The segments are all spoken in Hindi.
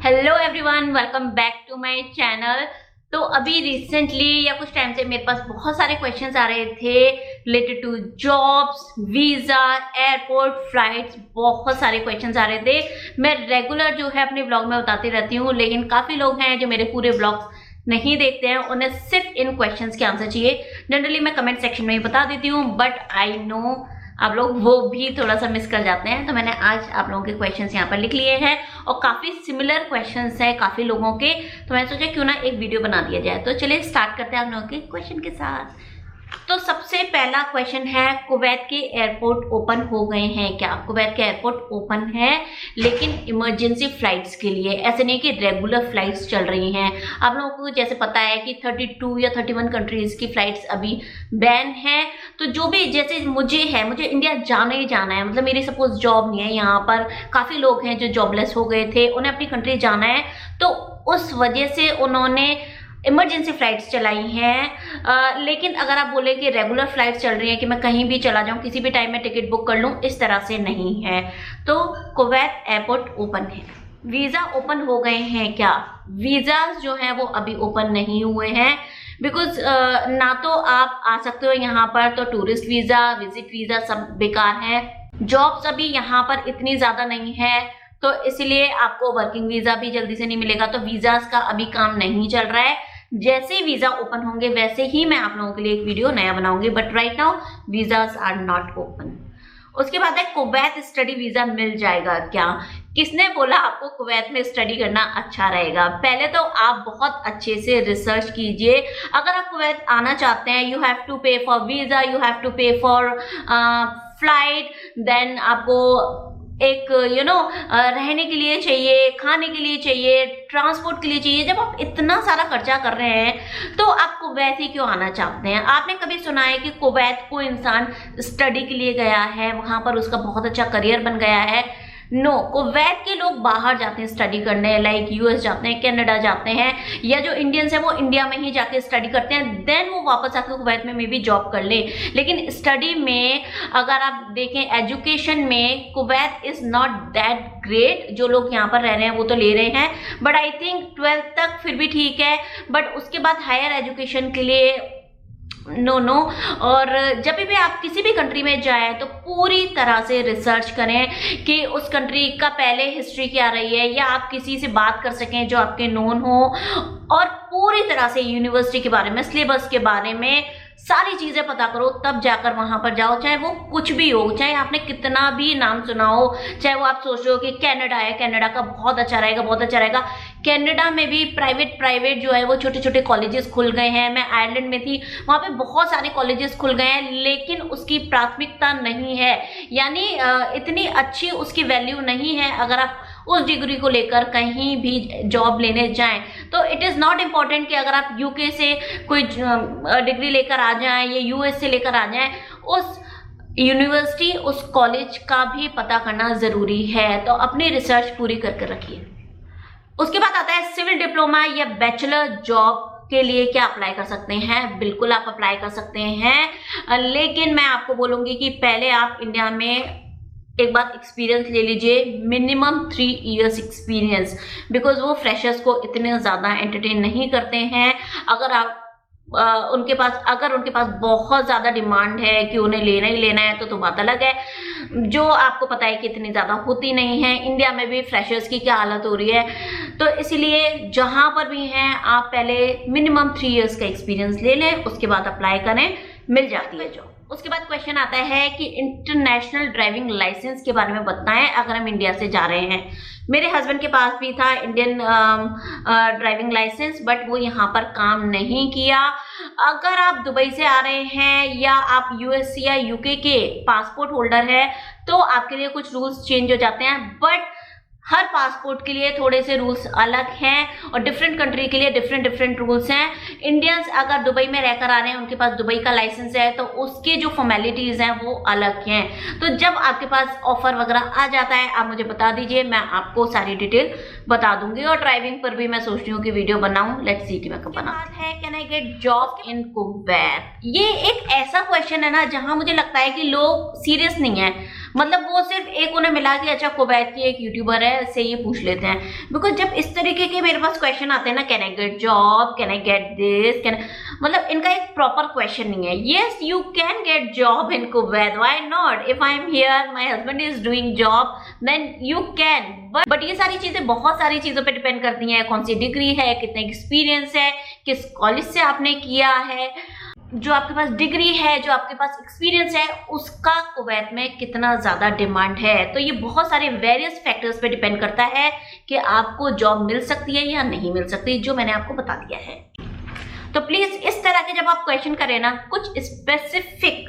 Hello everyone, welcome back to my channel. तो अभी रिसेंटली या कुछ टाइम से मेरे पास बहुत सारे क्वेश्चंस आ रहे थे related to jobs, visa, airport, flights. बहुत सारे क्वेश्चंस आ रहे थे। मैं रेगुलर जो है अपने ब्लॉग में बताती रहती हूँ, लेकिन काफी लोग हैं जो मेरे पूरे ब्लॉग्स नहीं देखते हैं, उन्हें सिर्फ इन क्वेश्चंस के आंसर चाहिए। जनरली मैं कमेंट सेक्शन में ही बता देती हूँ, बट आई नो आप लोग वो भी थोड़ा सा मिस कर जाते हैं। तो मैंने आज आप लोगों के क्वेश्चंस यहाँ पर लिख लिए हैं और काफी सिमिलर क्वेश्चंस हैं काफी लोगों के, तो मैंने सोचा क्यों ना एक वीडियो बना दिया जाए। तो चलिए स्टार्ट करते हैं आप लोगों के क्वेश्चन के साथ। तो सबसे पहला क्वेश्चन है, कुवैत के एयरपोर्ट ओपन हो गए हैं क्या? कुवैत के एयरपोर्ट ओपन है, लेकिन इमरजेंसी फ्लाइट्स के लिए, ऐसे नहीं कि रेगुलर फ्लाइट्स चल रही हैं। आप लोगों को जैसे पता है कि 32 या 31 कंट्रीज की फ्लाइट्स अभी बैन है। तो जो भी, जैसे मुझे इंडिया जाना ही जाना है, मतलब मेरी सपोज जॉब नहीं है यहाँ पर, काफी लोग हैं जो जॉबलेस हो गए थे, उन्हें अपनी कंट्री जाना है, तो उस वजह से उन्होंने इमरजेंसी फ्लाइट्स चलाई हैं। लेकिन अगर आप बोले कि रेगुलर फ्लाइट्स चल रही हैं कि मैं कहीं भी चला जाऊं, किसी भी टाइम में टिकट बुक कर लूं, इस तरह से नहीं है। तो कुवैत एयरपोर्ट ओपन है। वीजा ओपन हो गए हैं क्या? वीजा जो है वो अभी ओपन नहीं हुए हैं, बिकॉज ना तो आप आ सकते हो यहाँ पर, तो टूरिस्ट वीजा, विजिट वीजा सब बेकार है। जॉब्स अभी यहाँ पर इतनी ज्यादा नहीं है, तो इसलिए आपको वर्किंग वीजा भी जल्दी से नहीं मिलेगा। तो वीजास का अभी काम नहीं चल रहा है। जैसे ही वीजा ओपन होंगे वैसे ही मैं आप लोगों के लिए एक वीडियो नया बनाऊंगी, but right now visas are not open. उसके बाद है, कुवैत स्टडी वीजा मिल जाएगा क्या? किसने बोला आपको कुवैत में स्टडी करना अच्छा रहेगा? पहले तो आप बहुत अच्छे से रिसर्च कीजिए। अगर आप कुवैत आना चाहते हैं, you have to pay for visa, you have to pay for flight, then आपको एक रहने के लिए चाहिए, खाने के लिए चाहिए, ट्रांसपोर्ट के लिए चाहिए। जब आप इतना सारा खर्चा कर रहे हैं तो आप कुवैत ही क्यों आना चाहते हैं? आपने कभी सुना है कि कुवैत को इंसान स्टडी के लिए गया है, वहां पर उसका बहुत अच्छा करियर बन गया है? नो, कुवैत के लोग बाहर जाते हैं स्टडी करने, लाइक यूएस जाते हैं, कनाडा जाते हैं, या जो इंडियंस हैं वो इंडिया में ही जाके स्टडी करते हैं, देन वो वापस आके कुवैत में मे बी जॉब कर ले। लेकिन स्टडी में अगर आप देखें, एजुकेशन में Kuwait is not that great. जो लोग यहाँ पर रह रहे हैं वो तो ले रहे हैं, बट आई थिंक 12th तक फिर भी ठीक है, बट उसके बाद हायर एजुकेशन के लिए नो। और जब भी आप किसी भी कंट्री में जाए तो पूरी तरह से रिसर्च करें कि उस कंट्री का पहले हिस्ट्री क्या रही है, या आप किसी से बात कर सकें जो आपके नोन हो, और पूरी तरह से यूनिवर्सिटी के बारे में, सिलेबस के बारे में सारी चीजें पता करो, तब जाकर वहां पर जाओ। चाहे वो कुछ भी हो, चाहे आपने कितना भी नाम सुना हो, चाहे वो आप सोच रहे हो कि कनाडा है, कनाडा का बहुत अच्छा रहेगा, बहुत अच्छा रहेगा। कनाडा में भी प्राइवेट जो है वो छोटे छोटे कॉलेजेस खुल गए हैं। मैं आयरलैंड में थी, वहां पे बहुत सारे कॉलेजेस खुल गए हैं, लेकिन उसकी प्राथमिकता नहीं है, यानी इतनी अच्छी उसकी वैल्यू नहीं है। अगर आप उस डिग्री को लेकर कहीं भी जॉब लेने जाएं, तो इट इज नॉट इम्पॉर्टेंट कि अगर आप यूके से कोई डिग्री लेकर आ जाएं या यूएस से लेकर आ जाएं, उस यूनिवर्सिटी, उस कॉलेज का भी पता करना जरूरी है। तो अपनी रिसर्च पूरी करके रखिए। उसके बाद आता है, सिविल डिप्लोमा या बैचलर जॉब के लिए क्या अप्लाई कर सकते हैं? बिल्कुल आप अप्लाई कर सकते हैं, लेकिन मैं आपको बोलूंगी कि पहले आप इंडिया में एक बार एक्सपीरियंस ले लीजिए, मिनिमम 3 इयर्स एक्सपीरियंस, बिकॉज वो फ्रेशर्स को इतने ज़्यादा एंटरटेन नहीं करते हैं। अगर आप उनके पास बहुत ज़्यादा डिमांड है कि उन्हें लेना ही लेना है, तो बात अलग है, जो आपको पता है कि इतनी ज़्यादा होती नहीं है। इंडिया में भी फ्रेशर्स की क्या हालत हो रही है, तो इसीलिए जहाँ पर भी हैं आप पहले मिनिमम 3 इयर्स का एक्सपीरियंस ले लें, उसके बाद अप्लाई करें, मिल जाती है जॉब। उसके बाद क्वेश्चन आता है कि इंटरनेशनल ड्राइविंग लाइसेंस के बारे में बताएं अगर हम इंडिया से जा रहे हैं। मेरे हस्बैंड के पास भी था इंडियन ड्राइविंग लाइसेंस, बट वो यहाँ पर काम नहीं किया। अगर आप दुबई से आ रहे हैं या आप यूएस या यूके के पासपोर्ट होल्डर है, तो आपके लिए कुछ रूल्स चेंज हो जाते हैं, बट हर पासपोर्ट के लिए थोड़े से रूल्स अलग हैं, और डिफरेंट कंट्री के लिए डिफरेंट रूल्स हैं। इंडियंस अगर दुबई में रहकर आ रहे हैं, उनके पास दुबई का लाइसेंस है, तो उसके जो फॉर्मेलिटीज हैं वो अलग हैं। तो जब आपके पास ऑफर वगैरह आ जाता है, आप मुझे बता दीजिए, मैं आपको सारी डिटेल बता दूंगी। और ड्राइविंग पर भी मैं सोच रही हूँ कि वीडियो बनाऊं, लेट्स सी कि मैं कब बनाती है। Can I get job in Kuwait? ये एक ऐसा क्वेश्चन है ना जहां मुझे लगता है कि लोग सीरियस नहीं है। मतलब वो सिर्फ एक उन्हें मिला कि अच्छा कुवैत की एक यूट्यूबर है, इससे ये पूछ लेते हैं। बिकॉज जब इस तरीके के मेरे पास क्वेश्चन आते हैं ना, can I get job, can I get this, can, मतलब इनका एक प्रॉपर क्वेश्चन नहीं है। Yes you can get job in Kuwait, why not? If I am here, my husband is doing job, then you can. But ये सारी चीजें बहुत सारी चीजों पे डिपेंड करती हैं। कौन सी डिग्री है, कितना एक्सपीरियंस है, किस कॉलेज से आपने किया है, जो आपके पास डिग्री है, जो आपके पास एक्सपीरियंस है, उसका कुवैत में कितना ज्यादा डिमांड है। तो ये बहुत सारे वेरियस फैक्टर्स पे डिपेंड करता है कि आपको जॉब मिल सकती है या नहीं मिल सकती, जो मैंने आपको बता दिया है। तो प्लीज इस तरह के जब आप क्वेश्चन करें ना, कुछ स्पेसिफिक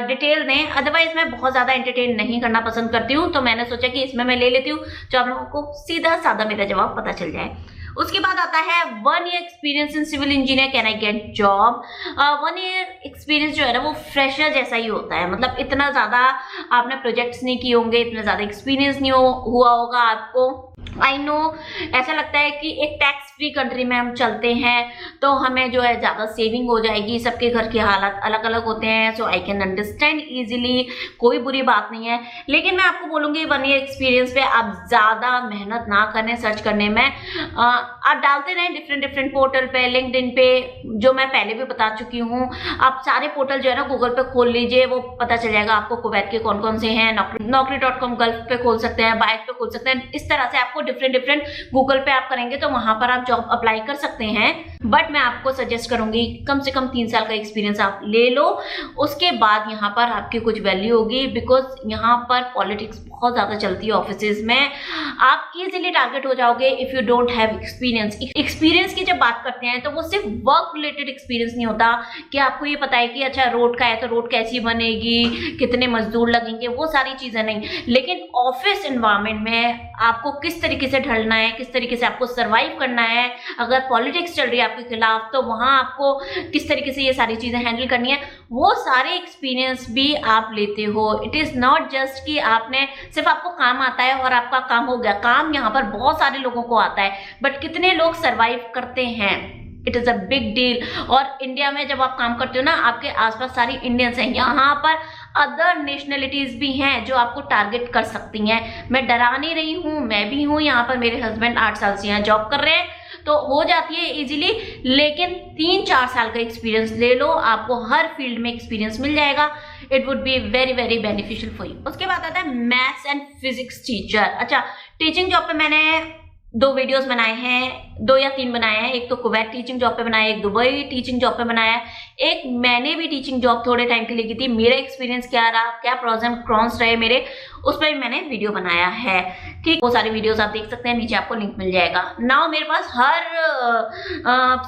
डिटेल दें, अदरवाइज मैं बहुत ज्यादा एंटरटेन नहीं करना पसंद करती हूँ। तो मैंने सोचा कि इसमें मैं ले लेती हूँ, जो आप लोगों को सीधा साधा मेरा जवाब पता चल जाए। उसके बाद आता है 1 year experience in civil engineer, can I get job? 1 year experience जो है ना, वो फ्रेशर जैसा ही होता है। मतलब इतना ज्यादा आपने प्रोजेक्ट्स नहीं किए होंगे, इतना ज्यादा एक्सपीरियंस नहीं हुआ होगा आपको। आई नो ऐसा लगता है कि एक टैक्स फ्री कंट्री में हम चलते हैं तो हमें जो है ज्यादा सेविंग हो जाएगी। सबके घर की हालात अलग अलग होते हैं, सो आई कैन अंडरस्टैंड इजीली, कोई बुरी बात नहीं है। लेकिन मैं आपको बोलूंगी 1 ईयर एक्सपीरियंस पे आप ज्यादा मेहनत ना करें सर्च करने में। आप डालते रहें डिफरेंट पोर्टल पे, लिंक्डइन पे, जो मैं पहले भी बता चुकी हूँ। आप सारे पोर्टल जो है ना गूगल पे खोल लीजिए, वो पता चल जाएगा आपको कुवैत के कौन कौन से हैं। नौकरी.com, गल्फ पे खोल सकते हैं, बाइक पे खोल सकते हैं। इस तरह से आपको डिफरेंट गूगल पे आप करेंगे तो वहां पर आप जॉब अप्लाई कर सकते हैं। बट मैं आपको सजेस्ट करूंगी कम से कम 3 साल का एक्सपीरियंस आप ले लो, उसके बाद यहाँ पर आपकी कुछ वैल्यू होगी। बिकॉज यहाँ पर पॉलिटिक्स बहुत ज्यादा चलती है ऑफिसेज में, आप इजीली टारगेट हो जाओगे if you don't have experience. Experience की जब बात करते हैं तो वो सिर्फ वर्क रिलेटेड एक्सपीरियंस नहीं होता कि आपको ये पता है कि अच्छा रोड का है तो रोड कैसी बनेगी, कितने मजदूर लगेंगे, वो सारी चीजें नहीं। लेकिन ऑफिस एनवायरनमेंट में आपको किस तरीके से ढलना है, किस तरीके से आपको सर्वाइव करना है, अगर पॉलिटिक्स चल रही है आपके खिलाफ तो वहां आपको किस तरीके से ये सारी चीजें हैंडल करनी है, वो सारे एक्सपीरियंस भी आप लेते हो। इट इज नॉट जस्ट कि आपने सिर्फ आपको काम आता है और आपका काम हो गया। काम यहाँ पर बहुत सारे लोगों को आता है, बट कितने लोग सर्वाइव करते हैं, it is a big deal. और इंडिया में जब आप काम करते हो ना, आपके आसपास सारी इंडियंस हैं, यहाँ पर अदर नेशनलिटीज भी हैं जो आपको टारगेट कर सकती हैं। मैं डरा नहीं रही हूँ, मैं भी हूँ यहाँ पर, मेरे हस्बैंड 8 साल से यहाँ जॉब कर रहे हैं तो हो जाती है इजीली। लेकिन 3-4 साल का एक्सपीरियंस ले लो, आपको हर फील्ड में एक्सपीरियंस मिल जाएगा। It would be very very beneficial for you. उसके बाद आता है मैथ्स एंड फिजिक्स टीचर। अच्छा, टीचिंग जॉब पे मैंने 2 वीडियोस बनाए हैं, 2 या 3 बनाए हैं। एक तो कुवैत टीचिंग जॉब पे बनाया, एक दुबई टीचिंग जॉब पे बनाया, एक मैंने भी टीचिंग जॉब थोड़े टाइम के लिए की थी। मेरा एक्सपीरियंस क्या रहा, क्या प्रॉस एंड कॉन्स रहे मेरे, उस पर भी मैंने वीडियो बनाया है। ठीक, वो सारी वीडियोस आप देख सकते हैं, नीचे आपको लिंक मिल जाएगा। नाउ मेरे पास हर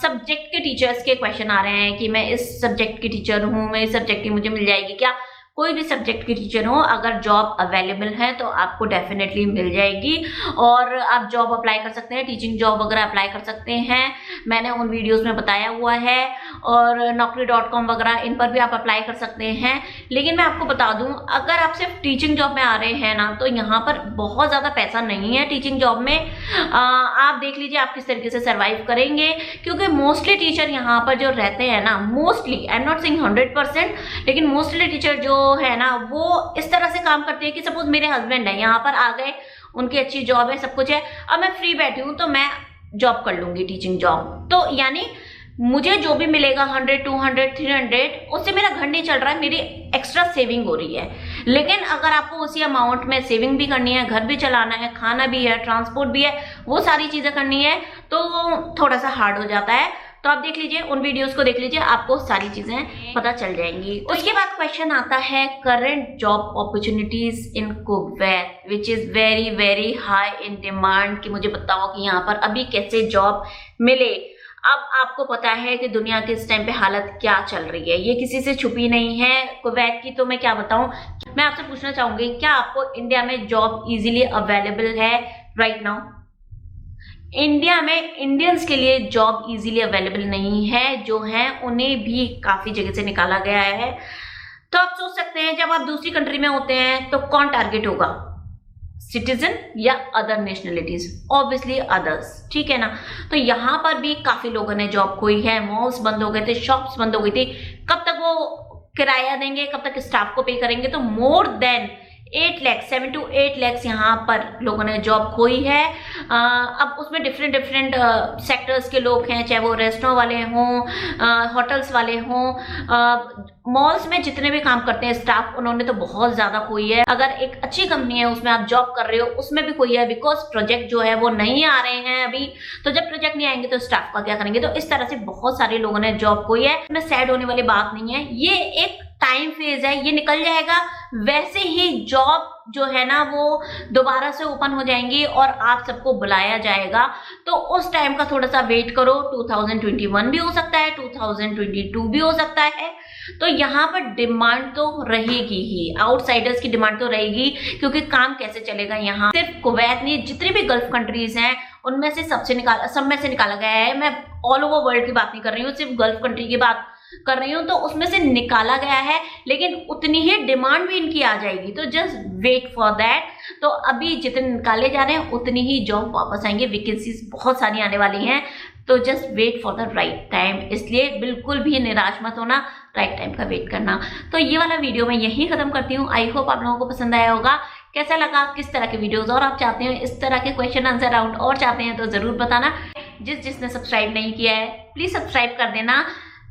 सब्जेक्ट के टीचर्स के क्वेश्चन आ रहे हैं कि मैं इस सब्जेक्ट की टीचर हूँ, मैं इस सब्जेक्ट की मुझे मिल जाएगी क्या? कोई भी सब्जेक्ट की टीचर हो, अगर जॉब अवेलेबल है तो आपको डेफिनेटली मिल जाएगी और आप जॉब अप्लाई कर सकते हैं। टीचिंग जॉब वगैरह अप्लाई कर सकते हैं, मैंने उन वीडियोस में बताया हुआ है। और नौकरी.com वगैरह, इन पर भी आप अप्लाई कर सकते हैं। लेकिन मैं आपको बता दूं, अगर आप सिर्फ टीचिंग जॉब में आ रहे हैं ना, तो यहाँ पर बहुत ज़्यादा पैसा नहीं है टीचिंग जॉब में। आप देख लीजिए आप किस तरीके से सर्वाइव करेंगे, क्योंकि मोस्टली टीचर यहाँ पर जो रहते हैं ना, mostly, I am not saying 100%, लेकिन मोस्टली टीचर जो है ना, वो इस तरह से काम करते हैं कि सपोज मेरे हस्बैंड है, यहाँ पर आ गए, उनकी अच्छी जॉब है, सब कुछ है, अब मैं फ्री बैठी हूँ तो मैं जॉब कर लूंगी टीचिंग जॉब। तो यानी मुझे जो भी मिलेगा 100, 200, 300, उससे मेरा घर नहीं चल रहा है, मेरी एक्स्ट्रा सेविंग हो रही है। लेकिन अगर आपको उसी अमाउंट में सेविंग भी करनी है, घर भी चलाना है, खाना भी है, ट्रांसपोर्ट भी है, वो सारी चीजें करनी है, तो थोड़ा सा हार्ड हो जाता है। तो आप देख लीजिए, उन वीडियोस को देख लीजिए, आपको सारी चीजें पता चल जाएंगी। उसके बाद क्वेश्चन आता है current job opportunities in Kuwait, which is very very high in demand, कि मुझे बताओ कि यहाँ पर अभी कैसे जॉब मिले। अब आपको पता है कि दुनिया के इस टाइम पे हालत क्या चल रही है, ये किसी से छुपी नहीं है कुवैत की। तो मैं क्या बताऊं, मैं आपसे पूछना चाहूंगी, क्या आपको इंडिया में जॉब इजीली अवेलेबल है राइट नाउ? इंडिया में इंडियंस के लिए जॉब इजीली अवेलेबल नहीं है, जो है उन्हें भी काफी जगह से निकाला गया है। तो आप सोच सकते हैं, जब आप दूसरी कंट्री में होते हैं तो कौन टारगेट होगा, सिटीजन या अदर नेशनलिटीज? ऑब्वियसली अदर्स, ठीक है ना। तो यहाँ पर भी काफी लोगों ने जॉब खोई है, मॉल्स बंद हो गए थे, शॉप्स बंद हो गई थी। कब तक वो किराया देंगे, कब तक स्टाफ को पे करेंगे? तो more than 8 lakh 7 to 8 lakh यहाँ पर लोगों ने जॉब खोई है। अब उसमें डिफरेंट सेक्टर्स के लोग हैं, चाहे वो रेस्टोरेंट वाले हों, होटल्स वाले हों, मॉल्स में जितने भी काम करते हैं स्टाफ, उन्होंने तो बहुत ज्यादा खोई है। अगर एक अच्छी कंपनी है उसमें आप जॉब कर रहे हो, उसमें भी खोई है, बिकॉज प्रोजेक्ट जो है वो नहीं आ रहे हैं अभी। तो जब प्रोजेक्ट नहीं आएंगे तो स्टाफ का क्या करेंगे? तो इस तरह से बहुत सारे लोगों ने जॉब खोई है। इसमें सैड होने वाली बात नहीं है, ये एक टाइम फेज है, ये निकल जाएगा। वैसे ही जॉब जो है ना वो दोबारा से ओपन हो जाएंगी और आप सबको बुलाया जाएगा। तो उस टाइम का थोड़ा सा वेट करो। 2021 भी हो सकता है, 2022 भी हो सकता है। तो यहाँ पर डिमांड तो रहेगी ही, आउटसाइडर्स की डिमांड तो रहेगी, क्योंकि काम कैसे चलेगा यहाँ। सिर्फ कुवैत नहीं, जितनी भी गल्फ कंट्रीज हैं उनमें से सब में से निकाला गया है। मैं ऑल ओवर वर्ल्ड की बात नहीं कर रही हूँ, सिर्फ गल्फ कंट्री की बात कर रही हूँ। तो उसमें से निकाला गया है, लेकिन उतनी ही डिमांड भी इनकी आ जाएगी। तो जस्ट वेट फॉर दैट। तो अभी जितने निकाले जा रहे हैं उतनी ही जॉब वापस आएंगे, वैकेंसीज बहुत सारी आने वाली हैं। तो just wait for the right time, इसलिए बिल्कुल भी निराश मत होना, राइट टाइम का वेट करना। तो ये वाला वीडियो मैं यही खत्म करती हूँ। आई होप आप लोगों को पसंद आया होगा। कैसा लगा, किस तरह के वीडियोस और आप चाहते हैं, इस तरह के क्वेश्चन आंसर राउंड और चाहते हैं तो जरूर बताना। जिसने सब्सक्राइब नहीं किया है प्लीज सब्सक्राइब कर देना।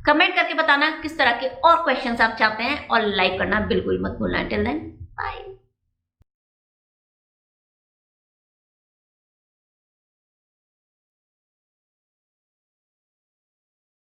कमेंट करके बताना किस तरह के और क्वेश्चंस आप चाहते हैं, और लाइक करना बिल्कुल मत भूलना। Till then bye.